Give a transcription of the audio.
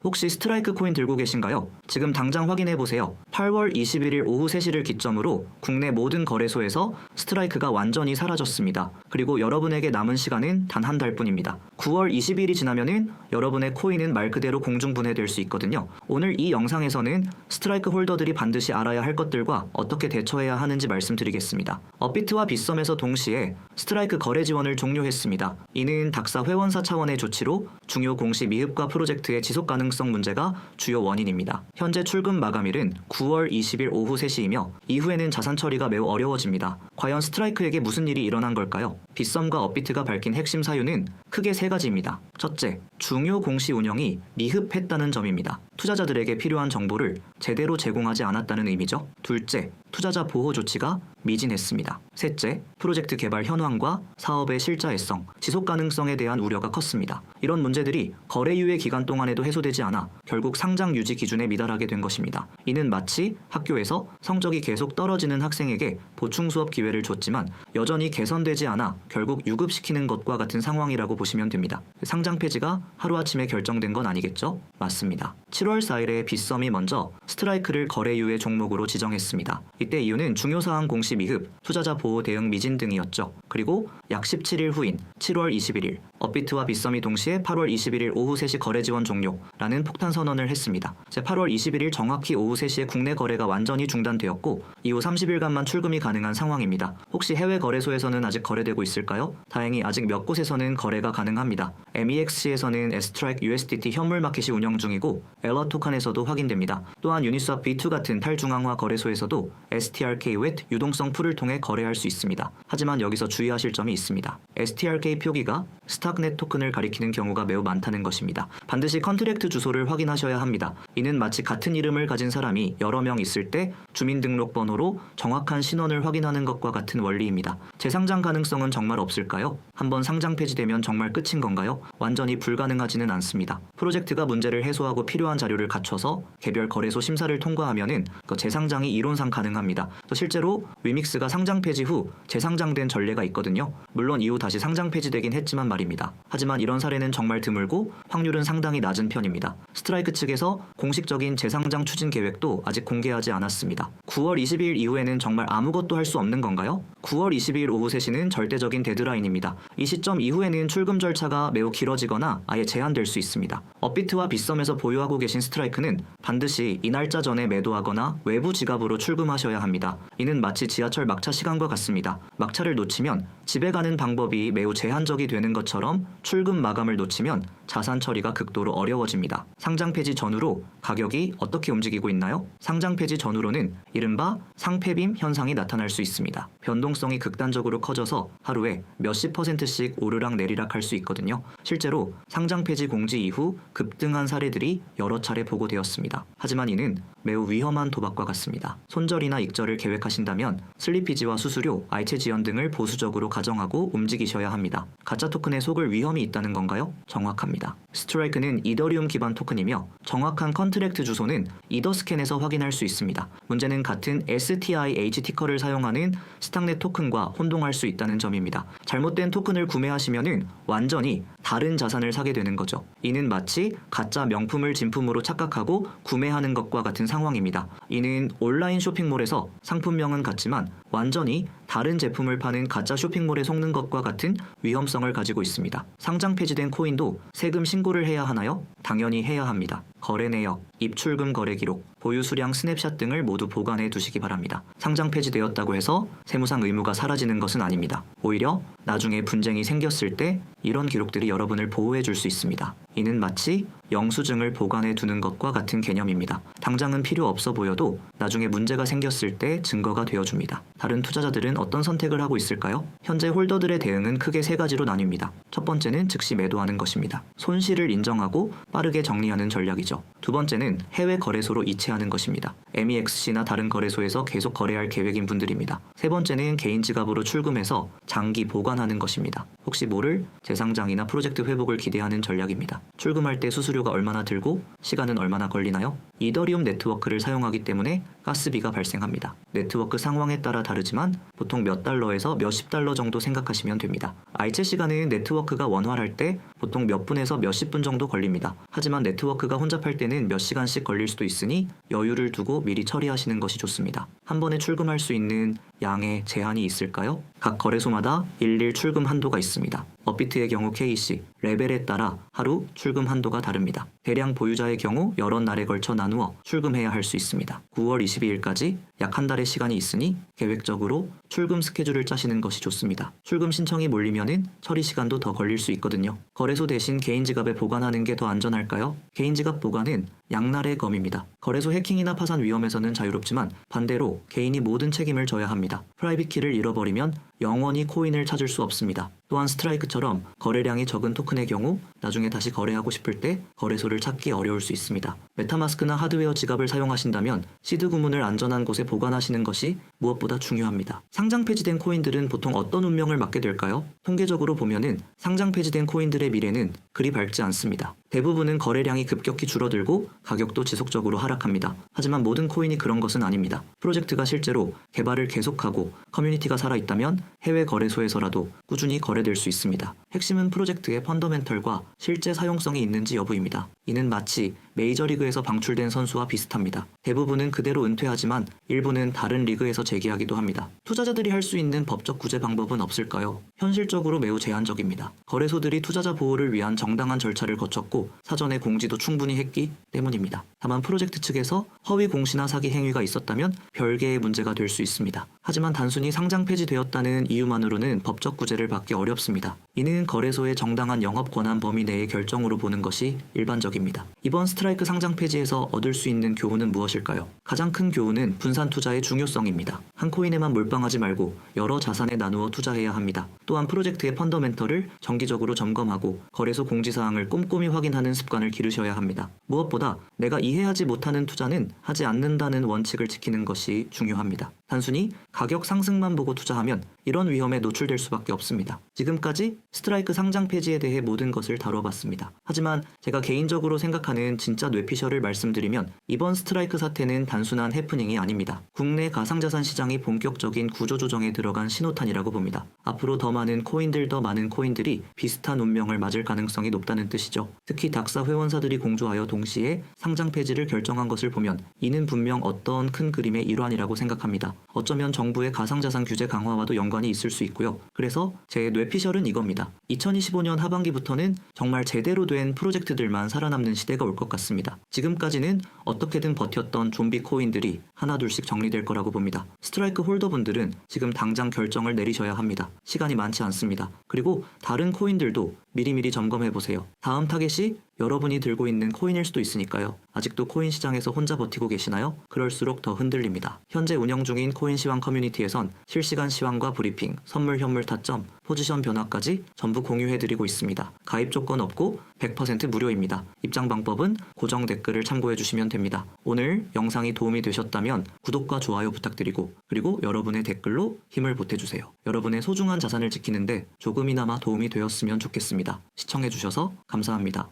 혹시 스트라이크 코인 들고 계신가요? 지금 당장 확인해보세요. 8월 21일 오후 3시를 기점으로 국내 모든 거래소에서 스트라이크가 완전히 사라졌습니다. 그리고 여러분에게 남은 시간은 단 한 달뿐입니다. 9월 20일이 지나면은 여러분의 코인은 말 그대로 공중분해될 수 있거든요. 오늘 이 영상에서는 스트라이크 홀더들이 반드시 알아야 할 것들과 어떻게 대처해야 하는지 말씀드리겠습니다. 업비트와 빗썸에서 동시에 스트라이크 거래 지원을 종료했습니다. 이는 닥사 회원사 차원의 조치로 중요 공시 미흡과 프로젝트의 지속 가능성 문제가 주요 원인입니다. 현재 출금 마감일은 9월 20일 오후 3시이며 이후에는 자산 처리가 매우 어려워집니다. 과연 스트라이크에게 무슨 일이 일어난 걸까요? 빗썸과 업비트가 밝힌 핵심 사유는 크게 세 가지입니다. 첫째, 중요 공시 운영이 미흡했다는 점입니다. 투자자들에게 필요한 정보를 제대로 제공하지 않았다는 의미죠. 둘째, 투자자 보호 조치가 미진했습니다. 셋째, 프로젝트 개발 현황과 사업의 실자해성, 지속 가능성에 대한 우려가 컸습니다. 이런 문제들이 거래 유예 기간 동안에도 해소되지 않아 결국 상장 유지 기준에 미달하게 된 것입니다. 이는 마치 학교에서 성적이 계속 떨어지는 학생에게 보충 수업 기회를 줬지만 여전히 개선되지 않아 결국 유급시키는 것과 같은 상황이라고 보시면 됩니다. 상장 폐지가 하루아침에 결정된 건 아니겠죠? 맞습니다. 7월 4일에 빗썸이 먼저 스트라이크를 거래 유예 종목으로 지정했습니다. 이때 이유는 중요사항 공시 미흡, 투자자 보호 대응 미진 등이었죠. 그리고 약 17일 후인 7월 21일 업비트와 빗썸이 동시에 8월 21일 오후 3시 거래 지원 종료라는 폭탄 선언을 했습니다. 8월 21일 정확히 오후 3시에 국내 거래가 완전히 중단되었고 이후 30일간만 출금이 가능한 상황입니다. 혹시 해외 거래소에서는 아직 거래되고 있을까요? 다행히 아직 몇 곳에서는 거래가 가능합니다. MEXC에서는 에스트라이크 USDT 현물 마켓이 운영 중이고 엘러토칸에서도 확인됩니다. 또한 유니스왑 B2 같은 탈중앙화 거래소에서도 STRK with 유동성 풀을 통해 거래할 수 있습니다. 하지만 여기서 주의하실 점이 있습니다. STRK 표기가 스탁넷 토큰을 가리키는 경우가 매우 많다는 것입니다. 반드시 컨트랙트 주소를 확인하셔야 합니다. 이는 마치 같은 이름을 가진 사람이 여러 명 있을 때 주민등록번호로 정확한 신원을 확인하는 것과 같은 원리입니다. 재상장 가능성은 정말 없을까요? 한번 상장 폐지되면 정말 끝인 건가요? 완전히 불가능하지는 않습니다. 프로젝트가 문제를 해소하고 필요한 자료를 갖춰서 개별 거래소 심사를 통과하면은 재상장이 이론상 가능합니다. 실제로 위믹스가 상장 폐지 후 재상장된 전례가 있거든요. 물론 이후 다시 상장 폐지되긴 했지만 말입니다. 하지만 이런 사례는 정말 드물고 확률은 상당히 낮은 편입니다. 스트라이크 측에서 공식적인 재상장 추진 계획도 아직 공개하지 않았습니다. 9월 20일 이후에는 정말 아무것도 할 수 없는 건가요? 9월 22일 오후 3시는 절대적인 데드라인입니다. 이 시점 이후에는 출금 절차가 매우 길어지거나 아예 제한될 수 있습니다. 업비트와 빗썸에서 보유하고 계신 스트라이크는 반드시 이 날짜 전에 매도하거나 외부 지갑으로 출금하셔야 합니다. 이는 마치 지하철 막차 시간과 같습니다. 막차를 놓치면 집에 가는 방법이 매우 제한적이 되는 것처럼 출금 마감을 놓치면 자산 처리가 극도로 어려워집니다. 상장 폐지 전후로 가격이 어떻게 움직이고 있나요? 상장 폐지 전후로는 이른바 상폐빔 현상이 나타날 수 있습니다. 변동성이 극단적으로 커져서 하루에 몇십 %씩 오르락 내리락 할 수 있거든요. 실제로 상장 폐지 공지 이후 급등한 사례들이 여러 차례 보고되었습니다. 하지만 이는 매우 위험한 도박과 같습니다. 손절이나 익절을 계획하신다면 슬리피지와 수수료, 알체 지연 등을 보수적으로 가정하고 움직이셔야 합니다. 가짜 토큰에 속을 위험이 있다는 건가요? 정확합니다. 스트라이크는 이더리움 기반 토큰이며 정확한 컨트랙트 주소는 이더스캔에서 확인할 수 있습니다. 문제는 같은 STIH 티커를 사용하는 스탁넷 토큰과 혼동할 수 있다는 점입니다. 잘못된 토큰을 구매하시면은 완전히 다른 자산을 사게 되는 거죠. 이는 마치 가짜 명품을 진품으로 착각하고 구매하는 것과 같은 상황입니다. 이는 온라인 쇼핑몰에서 상품명은 같지만 완전히 다른 제품을 파는 가짜 쇼핑몰에 속는 것과 같은 위험성을 가지고 있습니다. 상장 폐지된 코인도 세금 신고를 해야 하나요? 당연히 해야 합니다. 거래 내역, 입출금 거래 기록, 보유 수량 스냅샷 등을 모두 보관해 두시기 바랍니다. 상장 폐지되었다고 해서 세무상 의무가 사라지는 것은 아닙니다. 오히려 나중에 분쟁이 생겼을 때 이런 기록들이 여러분을 보호해 줄 수 있습니다. 이는 마치 영수증을 보관해 두는 것과 같은 개념입니다. 당장은 필요 없어 보여도 나중에 문제가 생겼을 때 증거가 되어줍니다. 다른 투자자들은 어떤 선택을 하고 있을까요? 현재 홀더들의 대응은 크게 세 가지로 나뉩니다. 첫 번째는 즉시 매도하는 것입니다. 손실을 인정하고 빠르게 정리하는 전략이죠. 두 번째는 해외 거래소로 이체하는 것입니다. MEXC나 다른 거래소에서 계속 거래할 계획인 분들입니다. 세 번째는 개인 지갑으로 출금해서 장기 보관하는 것입니다. 혹시 모를 재상장이나 프로젝트 회복을 기대하는 전략입니다. 출금할 때 수수료가 얼마나 들고 시간은 얼마나 걸리나요? 이더리움 네트워크를 사용하기 때문에 가스비가 발생합니다. 네트워크 상황에 따라 다르지만 보통 몇 달러에서 몇십 달러 정도 생각하시면 됩니다. 알체 시간은 네트워크가 원활할 때 보통 몇 분에서 몇십 분 정도 걸립니다. 하지만 네트워크가 혼잡할 때는 몇 시간씩 걸릴 수도 있으니 여유를 두고 미리 처리하시는 것이 좋습니다. 한 번에 출금할 수 있는 양의 제한이 있을까요? 각 거래소마다 일일 출금 한도가 있습니다. 업비트의 경우 KC, 레벨에 따라 하루 출금 한도가 다릅니다. 대량 보유자의 경우 여러 날에 걸쳐 나누어 출금해야 할 수 있습니다. 9월 22일까지 약 한 달의 시간이 있으니 계획적으로 출금 스케줄을 짜시는 것이 좋습니다. 출금 신청이 몰리면은 처리 시간도 더 걸릴 수 있거든요. 거래소 대신 개인 지갑에 보관하는 게 더 안전할까요? 개인 지갑 보관은 양날의 검입니다. 거래소 해킹이나 파산 위험에서는 자유롭지만 반대로 개인이 모든 책임을 져야 합니다. 프라이빗 키를 잃어버리면 영원히 코인을 찾을 수 없습니다. 또한 스트라이크처럼 거래량이 적은 토큰의 경우 나중에 다시 거래하고 싶을 때 거래소를 찾기 어려울 수 있습니다. 메타마스크나 하드웨어 지갑을 사용하신다면 시드 구문을 안전한 곳에 보관하시는 것이 무엇보다 중요합니다. 상장 폐지된 코인들은 보통 어떤 운명을 맞게 될까요? 통계적으로 보면은 상장 폐지된 코인들의 미래는 그리 밝지 않습니다. 대부분은 거래량이 급격히 줄어들고 가격도 지속적으로 하락합니다. 하지만 모든 코인이 그런 것은 아닙니다. 프로젝트가 실제로 개발을 계속하고 커뮤니티가 살아있다면 해외 거래소에서라도 꾸준히 거래될 수 있습니다. 핵심은 프로젝트의 펀더멘털과 실제 사용성이 있는지 여부입니다. 이는 마치 메이저리그에서 방출된 선수와 비슷합니다. 대부분은 그대로 은퇴하지만 일부는 다른 리그에서 재기하기도 합니다. 투자자들이 할 수 있는 법적 구제 방법은 없을까요? 현실적으로 매우 제한적입니다. 거래소들이 투자자 보호를 위한 정당한 절차를 거쳤고 사전에 공지도 충분히 했기 때문입니다. 다만 프로젝트 측에서 허위 공시나 사기 행위가 있었다면 별개의 문제가 될 수 있습니다. 하지만 단순히 상장 폐지되었다는 이유만으로는 법적 구제를 받기 어렵습니다. 이는 거래소의 정당한 영업 권한 범위 내의 결정으로 보는 것이 일반적입니다. 이번 스트라이크 상장 폐지에서 얻을 수 있는 교훈은 무엇일까요? 가장 큰 교훈은 분산 투자의 중요성입니다. 한 코인에만 몰빵하지 말고 여러 자산에 나누어 투자해야 합니다. 또한 프로젝트의 펀더멘털을 정기적으로 점검하고 거래소 공지사항을 꼼꼼히 확인하는 습관을 기르셔야 합니다. 무엇보다 내가 이해하지 못하는 투자는 하지 않는다는 원칙을 지키는 것이 중요합니다. 단순히 가격 상승만 보고 투자하면 이런 위험에 노출될 수밖에 없습니다. 지금까지 스트라이크 상장 폐지에 대해 모든 것을 다뤄봤습니다. 하지만 제가 개인적으로 생각하는 진짜 뇌피셜을 말씀드리면 이번 스트라이크 사태는 단순한 해프닝이 아닙니다. 국내 가상자산 시장이 본격적인 구조조정에 들어간 신호탄이라고 봅니다. 앞으로 더 많은 코인들이 비슷한 운명을 맞을 가능성이 높다는 뜻이죠. 특히 닥사 회원사들이 공조하여 동시에 상장 폐지를 결정한 것을 보면 이는 분명 어떤 큰 그림의 일환이라고 생각합니다. 어쩌면 정부의 가상자산 규제 강화와도 연관이 있을 수 있고요. 그래서 제 뇌피셜은 이겁니다. 2025년 하반기부터는 정말 제대로 된 프로젝트들만 살아남는 시대가 올 것 같습니다. 지금까지는 어떻게든 버텼던 좀비 코인들이 하나둘씩 정리될 거라고 봅니다. 스트라이크 홀더분들은 지금 당장 결정을 내리셔야 합니다. 시간이 많지 않습니다. 그리고 다른 코인들도 미리미리 점검해보세요. 다음 타겟이 여러분이 들고 있는 코인일 수도 있으니까요. 아직도 코인 시장에서 혼자 버티고 계시나요? 그럴수록 더 흔들립니다. 현재 운영 중인 코인 시황 커뮤니티에선 실시간 시황과 브리핑, 선물 현물 타점, 포지션 변화까지 전부 공유해드리고 있습니다. 가입 조건 없고 100% 무료입니다. 입장 방법은 고정 댓글을 참고해주시면 됩니다. 오늘 영상이 도움이 되셨다면 구독과 좋아요 부탁드리고 그리고 여러분의 댓글로 힘을 보태주세요. 여러분의 소중한 자산을 지키는데 조금이나마 도움이 되었으면 좋겠습니다. 시청해주셔서 감사합니다.